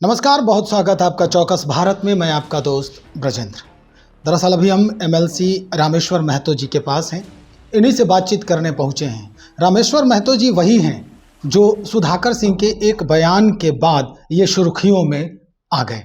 नमस्कार, बहुत स्वागत है आपका चौकस भारत में। मैं आपका दोस्त ब्रजेंद्र। दरअसल अभी हम एमएलसी रामेश्वर महतो जी के पास हैं, इन्हीं से बातचीत करने पहुंचे हैं। रामेश्वर महतो जी वही हैं जो सुधाकर सिंह के एक बयान के बाद ये सुर्खियों में आ गए।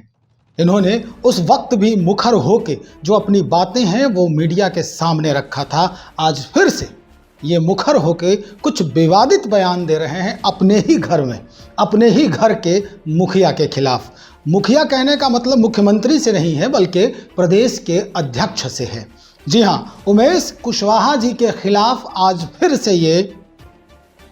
इन्होंने उस वक्त भी मुखर होके जो अपनी बातें हैं वो मीडिया के सामने रखा था। आज फिर से ये मुखर होके कुछ विवादित बयान दे रहे हैं अपने ही घर में, अपने ही घर के मुखिया के खिलाफ। मुखिया कहने का मतलब मुख्यमंत्री से नहीं है बल्कि प्रदेश के अध्यक्ष से है। जी हाँ, उमेश कुशवाहा जी के खिलाफ आज फिर से ये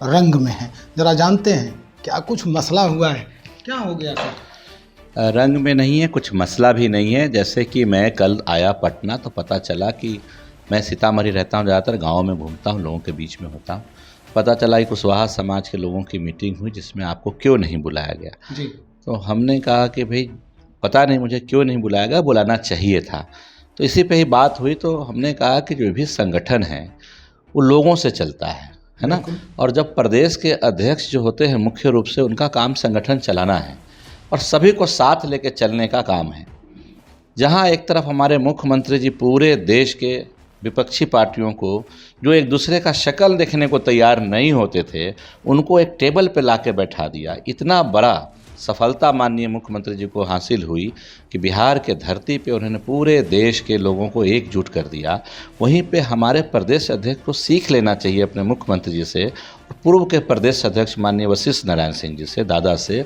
रंग में है। जरा जानते हैं क्या कुछ मसला हुआ है, क्या हो गया था? रंग में नहीं है, कुछ मसला भी नहीं है। जैसे कि मैं कल आया पटना तो पता चला कि मैं सीतामढ़ी रहता हूँ, ज़्यादातर गाँव में घूमता हूँ, लोगों के बीच में होता हूँ। पता चला कि कुशवाहा समाज के लोगों की मीटिंग हुई जिसमें आपको क्यों नहीं बुलाया गया। जी। तो हमने कहा कि भाई पता नहीं मुझे क्यों नहीं बुलाया गया, बुलाना चाहिए था। तो इसी पे ही बात हुई। तो हमने कहा कि जो भी संगठन है वो लोगों से चलता है ना। और जब प्रदेश के अध्यक्ष जो होते हैं मुख्य रूप से उनका काम संगठन चलाना है और सभी को साथ लेके चलने का काम है। जहाँ एक तरफ हमारे मुख्यमंत्री जी पूरे देश के विपक्षी पार्टियों को जो एक दूसरे का शक्ल देखने को तैयार नहीं होते थे उनको एक टेबल पे लाके बैठा दिया। इतना बड़ा सफलता माननीय मुख्यमंत्री जी को हासिल हुई कि बिहार के धरती पे उन्होंने पूरे देश के लोगों को एकजुट कर दिया। वहीं पे हमारे प्रदेश अध्यक्ष को सीख लेना चाहिए अपने मुख्यमंत्री जी से, पूर्व के प्रदेश अध्यक्ष माननीय वशिष्ठ नारायण सिंह जी से, दादा से,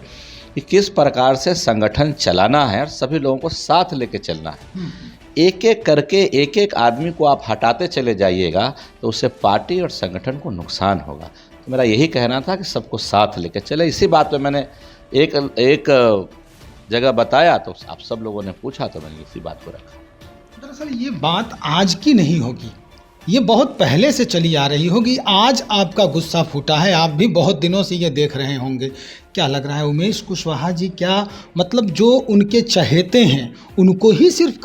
कि किस प्रकार से संगठन चलाना है और सभी लोगों को साथ लेके चलना है। एक एक करके एक एक आदमी को आप हटाते चले जाइएगा तो उससे पार्टी और संगठन को नुकसान होगा। तो मेरा यही कहना था कि सबको साथ लेकर चले। इसी बात पे मैंने एक जगह बताया तो आप सब लोगों ने पूछा तो मैंने इसी बात को रखा। दरअसल ये बात आज की नहीं होगी, ये बहुत पहले से चली आ रही होगी। आज आपका गुस्सा फूटा है, आप भी बहुत दिनों से ये देख रहे होंगे। क्या लग रहा है उमेश कुशवाहा जी क्या मतलब जो उनके चहेते हैं उनको ही सिर्फ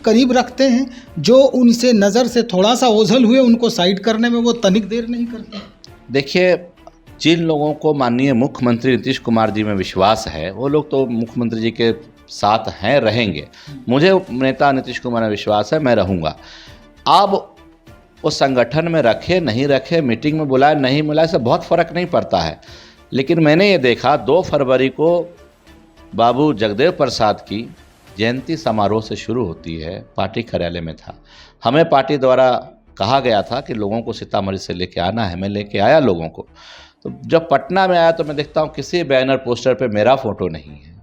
करीब रखते हैं, जो उनसे नज़र से थोड़ा सा ओझल हुए उनको साइड करने में वो तनिक देर नहीं करते? देखिए, जिन लोगों को माननीय मुख्यमंत्री नीतीश कुमार जी में विश्वास है वो लोग तो मुख्यमंत्री जी के साथ हैं, रहेंगे। मुझे नेता नीतीश कुमार में विश्वास है, मैं रहूँगा। अब वो संगठन में रखे नहीं रखे, मीटिंग में बुलाए नहीं बुलाए, से बहुत फ़र्क नहीं पड़ता है। लेकिन मैंने ये देखा 2 फरवरी को बाबू जगदेव प्रसाद की जयंती समारोह से शुरू होती है, पार्टी कार्यालय में था। हमें पार्टी द्वारा कहा गया था कि लोगों को सीतामढ़ी से लेके आना है, मैं लेके आया लोगों को। तो जब पटना में आया तो मैं देखता हूँ किसी बैनर पोस्टर पे मेरा फ़ोटो नहीं है,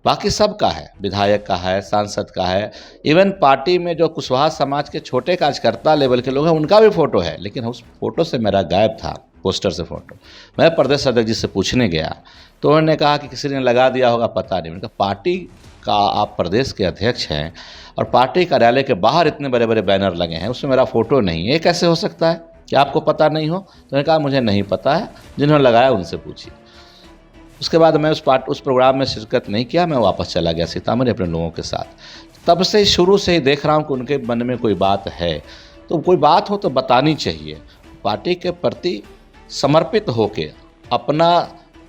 बाकी सबका है, विधायक का है, सांसद का है, इवन पार्टी में जो कुशवाहा समाज के छोटे कार्यकर्ता लेवल के लोग हैं उनका भी फ़ोटो है, लेकिन उस फोटो से मेरा गायब था, पोस्टर से फ़ोटो। मैं प्रदेश अध्यक्ष जी से पूछने गया तो उन्होंने कहा कि किसी ने लगा दिया होगा, पता नहीं। मैंने कहा पार्टी का आप प्रदेश के अध्यक्ष हैं और पार्टी कार्यालय के बाहर इतने बड़े बड़े बैनर लगे हैं, उसमें मेरा फ़ोटो नहीं है, ये कैसे हो सकता है? क्या आपको पता नहीं हो? तो उन्होंने कहा मुझे नहीं पता है, जिन्होंने लगाया उनसे पूछिए। उसके बाद मैं उस प्रोग्राम में शिरकत नहीं किया, मैं वापस चला गया सीतामढ़ी अपने लोगों के साथ। तब से शुरू से ही देख रहा हूँ कि उनके मन में कोई बात है, तो कोई बात हो तो बतानी चाहिए। पार्टी के प्रति समर्पित होके अपना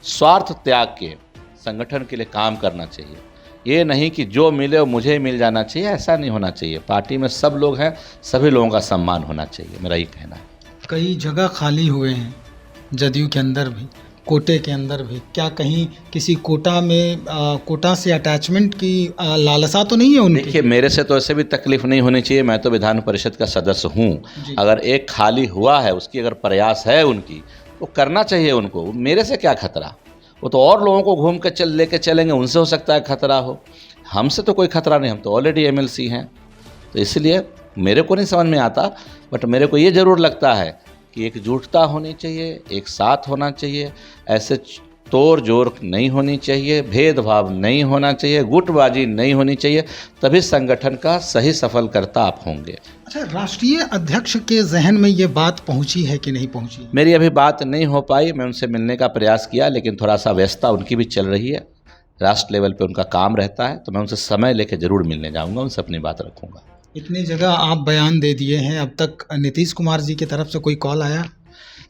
स्वार्थ त्याग के संगठन के लिए काम करना चाहिए। ये नहीं कि जो मिले वो मुझे मिल जाना चाहिए, ऐसा नहीं होना चाहिए। पार्टी में सब लोग हैं, सभी लोगों का सम्मान होना चाहिए, मेरा ये कहना है। कई जगह खाली हुए हैं जदयू के अंदर भी, कोटे के अंदर भी। क्या कहीं किसी कोटा में कोटा से अटैचमेंट की लालसा तो नहीं है उनकी? देखिए, मेरे से तो ऐसे भी तकलीफ नहीं होनी चाहिए, मैं तो विधान परिषद का सदस्य हूँ। अगर एक खाली हुआ है, उसकी अगर प्रयास है उनकी, तो करना चाहिए उनको। मेरे से क्या खतरा? वो तो और लोगों को घूम के लेके चलेंगे, उनसे हो सकता है खतरा हो। हमसे तो कोई खतरा नहीं, हम तो ऑलरेडी एमएलसी हैं। तो इसलिए मेरे को नहीं समझ में आता, बट मेरे को ये ज़रूर लगता है कि एकजुटता होनी चाहिए, एक साथ होना चाहिए, ऐसे तोड़ जोड़ नहीं होनी चाहिए, भेदभाव नहीं होना चाहिए, गुटबाजी नहीं होनी चाहिए, तभी संगठन का सही सफलकर्ता आप होंगे। अच्छा, राष्ट्रीय अध्यक्ष के जहन में ये बात पहुंची है कि नहीं पहुंची? मेरी अभी बात नहीं हो पाई, मैं उनसे मिलने का प्रयास किया, लेकिन थोड़ा सा व्यस्तता उनकी भी चल रही है, राष्ट्र लेवल पे उनका काम रहता है। तो मैं उनसे समय लेकर ज़रूर मिलने जाऊँगा, उनसे अपनी बात रखूँगा। इतनी जगह आप बयान दे दिए हैं, अब तक नीतीश कुमार जी की तरफ से कोई कॉल आया?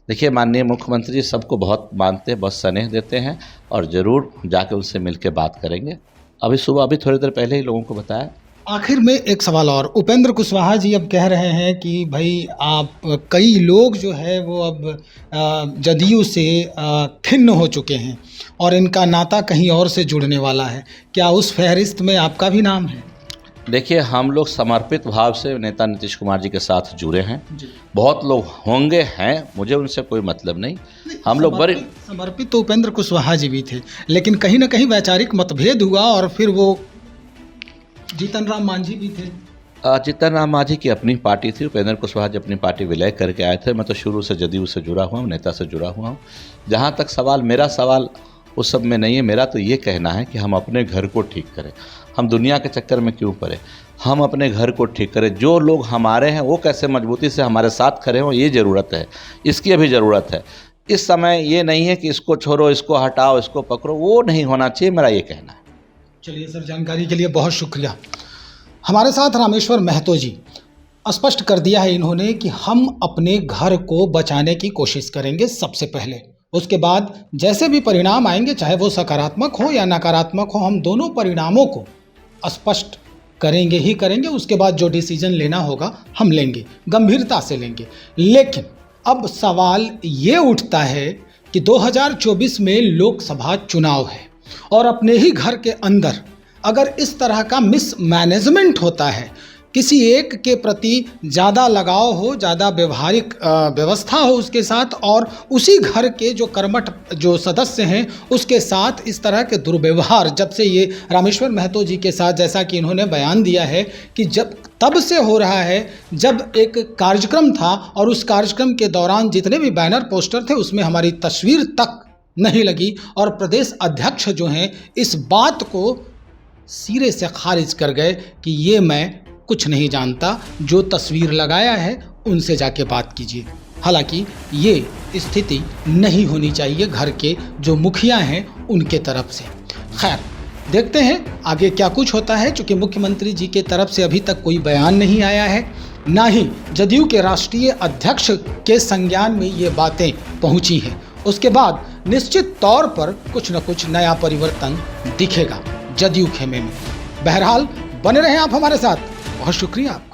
देखिए, माननीय मुख्यमंत्री जी सबको बहुत मानते हैं, बहुत स्नेह देते हैं और ज़रूर जाके उनसे मिल के बात करेंगे। अभी थोड़ी देर पहले ही लोगों को बताया। आखिर में एक सवाल और, उपेंद्र कुशवाहा जी अब कह रहे हैं कि भाई आप, कई लोग जो है वो अब जदयू से खिन्न हो चुके हैं और इनका नाता कहीं और से जुड़ने वाला है। क्या उस फहरिस्त में आपका भी नाम है? देखिए, हम लोग समर्पित भाव से नेता नीतीश कुमार जी के साथ जुड़े हैं। बहुत लोग होंगे हैं, मुझे उनसे कोई मतलब नहीं। हम लोग बड़े समर्पित तो उपेंद्र कुशवाहा जी भी थे, लेकिन कहीं ना कहीं वैचारिक मतभेद हुआ और फिर वो जीतन राम मांझी भी थे। जीतन राम मांझी की अपनी पार्टी थी, उपेंद्र कुशवाहा जी अपनी पार्टी विलय करके आए थे। मैं तो शुरू से जदयू से जुड़ा हुआ हूँ, नेता से जुड़ा हुआ हूँ। जहाँ तक मेरा सवाल उस सब में नहीं है। मेरा तो ये कहना है कि हम अपने घर को ठीक करें। हम दुनिया के चक्कर में क्यों पड़े, हम अपने घर को ठीक करें। जो लोग हमारे हैं वो कैसे मजबूती से हमारे साथ खड़े हों, ये ज़रूरत है, इसकी अभी ज़रूरत है। इस समय ये नहीं है कि इसको छोड़ो, इसको हटाओ, इसको पकड़ो, वो नहीं होना चाहिए, मेरा ये कहना है। चलिए सर, जानकारी के लिए बहुत शुक्रिया। हमारे साथ रामेश्वर महतो जी, स्पष्ट कर दिया है इन्होंने कि हम अपने घर को बचाने की कोशिश करेंगे सबसे पहले, उसके बाद जैसे भी परिणाम आएंगे, चाहे वो सकारात्मक हो या नकारात्मक हो, हम दोनों परिणामों को स्पष्ट करेंगे ही करेंगे। उसके बाद जो डिसीजन लेना होगा हम लेंगे, गंभीरता से लेंगे। लेकिन अब सवाल ये उठता है कि 2024 में लोकसभा चुनाव है और अपने ही घर के अंदर अगर इस तरह का मिसमैनेजमेंट होता है, किसी एक के प्रति ज़्यादा लगाव हो, ज़्यादा व्यवहारिक व्यवस्था हो उसके साथ, और उसी घर के जो कर्मठ जो सदस्य हैं उसके साथ इस तरह के दुर्व्यवहार, जब से ये रामेश्वर महतो जी के साथ, जैसा कि इन्होंने बयान दिया है कि जब तब से हो रहा है जब एक कार्यक्रम था और उस कार्यक्रम के दौरान जितने भी बैनर पोस्टर थे उसमें हमारी तस्वीर तक नहीं लगी, और प्रदेश अध्यक्ष जो हैं इस बात को सिरे से खारिज कर गए कि ये मैं कुछ नहीं जानता, जो तस्वीर लगाया है उनसे जाके बात कीजिए। हालांकि ये स्थिति नहीं होनी चाहिए घर के जो मुखिया हैं उनके तरफ से। खैर, देखते हैं आगे क्या कुछ होता है। चूँकि मुख्यमंत्री जी के तरफ से अभी तक कोई बयान नहीं आया है, ना ही जदयू के राष्ट्रीय अध्यक्ष के संज्ञान में ये बातें पहुंची हैं, उसके बाद निश्चित तौर पर कुछ न कुछ नया परिवर्तन दिखेगा जदयू खेमे में। बहरहाल बने रहें आप हमारे साथ। बहुत शुक्रिया आपका।